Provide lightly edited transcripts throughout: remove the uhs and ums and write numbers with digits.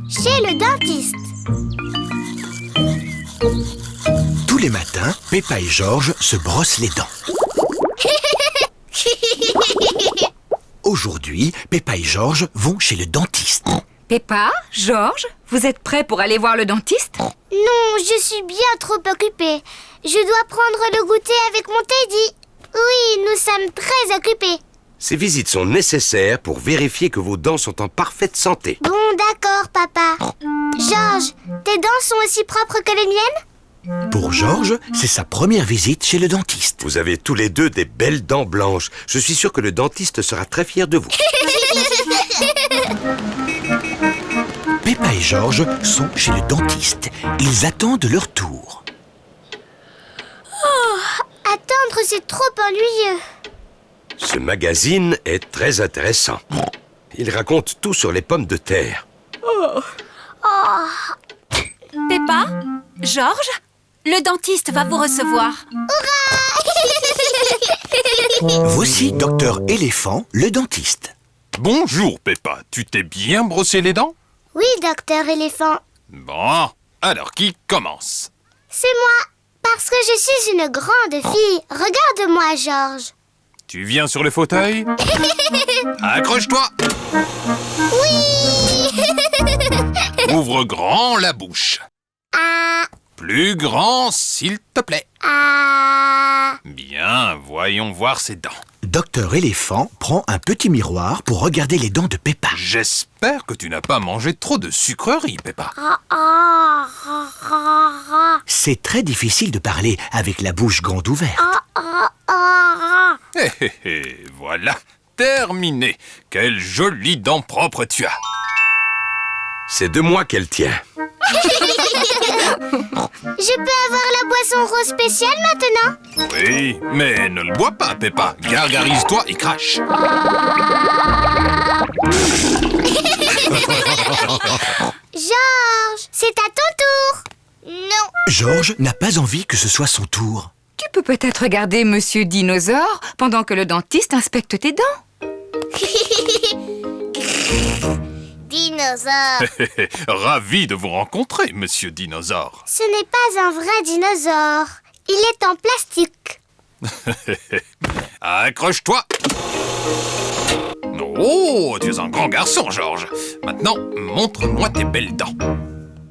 chez le dentiste. Tous les matins, Peppa et Georges se brossent les dents. Aujourd'hui, Peppa et Georges vont chez le dentiste. Peppa, Georges, vous êtes prêts pour aller voir le dentiste? Non, je suis bien trop occupée. Je dois prendre le goûter avec mon Teddy. Oui, nous sommes très occupés. Ces visites sont nécessaires pour vérifier que vos dents sont en parfaite santé. Bon, d'accord, papa. Georges, tes dents sont aussi propres que les miennes? Pour Georges, c'est sa première visite chez le dentiste. Vous avez tous les deux des belles dents blanches. Je suis sûr que le dentiste sera très fier de vous. Peppa et Georges sont chez le dentiste. Ils attendent leur tour. Attendre, c'est trop ennuyeux. Ce magazine est très intéressant. Il raconte tout sur les pommes de terre. Peppa, Georges, le dentiste va vous recevoir. Voici Docteur Éléphant, le dentiste. Bonjour Peppa, tu t'es bien brossé les dents? Oui, docteur éléphant. Bon, alors qui commence? C'est moi, parce que je suis une grande fille. Regarde-moi, Georges. Tu viens sur le fauteuil? Accroche-toi! Oui. Ouvre grand la bouche. Ah, Plus grand, s'il te plaît. ah. Bien, voyons voir ses dents. Docteur Éléphant prend un petit miroir pour regarder les dents de Peppa. J'espère que tu n'as pas mangé trop de sucreries, Peppa. Ah, ah, ah, ah, ah. C'est très difficile de parler avec la bouche grande ouverte. Ah, ah, ah. Hé hé hé, voilà, terminé. Quelles jolies dents propres tu as. C'est de moi qu'elle tient. Je peux avoir la boisson rose spéciale maintenant? Oui, mais ne le bois pas, Peppa. Gargarise-toi et crache. Georges, c'est à ton tour. Non. Georges n'a pas envie que ce soit son tour. Tu peux peut-être regarder Monsieur Dinosaure pendant que le dentiste inspecte tes dents. Dinosaure. Ravi de vous rencontrer, monsieur Dinosaure. Ce n'est pas un vrai dinosaure. Il est en plastique. Accroche-toi. Oh, tu es un grand garçon, Georges. Maintenant, montre-moi tes belles dents.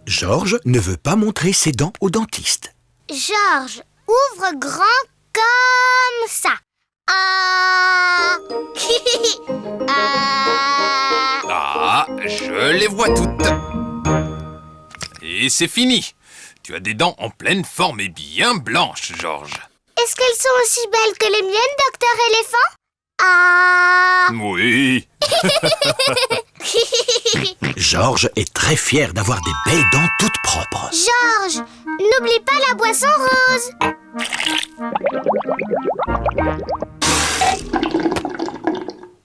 Georges ne veut pas montrer ses dents au dentiste. Georges, ouvre grand comme ça. Ah. Ah. Ah, je les vois toutes. Et c'est fini. Tu as des dents en pleine forme et bien blanches, Georges. Est-ce qu'elles sont aussi belles que les miennes, docteur éléphant? Ah. Oui. Georges est très fier d'avoir des belles dents toutes propres. Georges, n'oublie pas la boisson rose.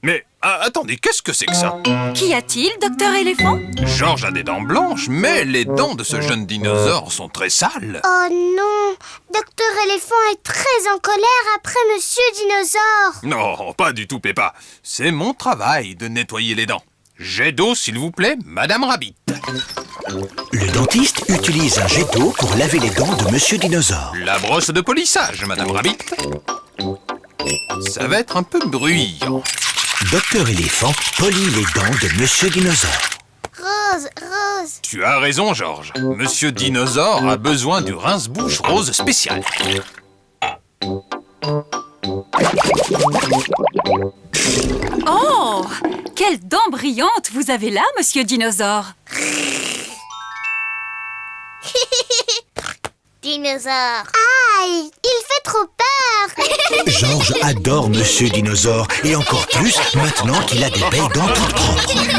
Mais attendez, qu'est-ce que c'est que ça? Qu'y a-t-il, docteur éléphant? Georges a des dents blanches, mais les dents de ce jeune dinosaure sont très sales. Oh non, docteur éléphant est très en colère après monsieur dinosaure. Non, pas du tout, Peppa. C'est mon travail de nettoyer les dents. Jet d'eau, s'il vous plaît, Madame Rabbit. Le dentiste utilise un jet d'eau pour laver les dents de Monsieur Dinosaure. La brosse de polissage, Madame Rabbit. Ça va être un peu bruyant. Docteur Éléphant polit les dents de Monsieur Dinosaure. Rose, rose. Tu as raison, Georges. Monsieur Dinosaure a besoin du rince-bouche rose spécial. Oh, quelles dents brillantes vous avez là, monsieur Dinosaure. Dinosaure. Aïe, il fait trop peur. Georges adore Monsieur Dinosaure et encore plus maintenant qu'il a des belles dents toutes propres.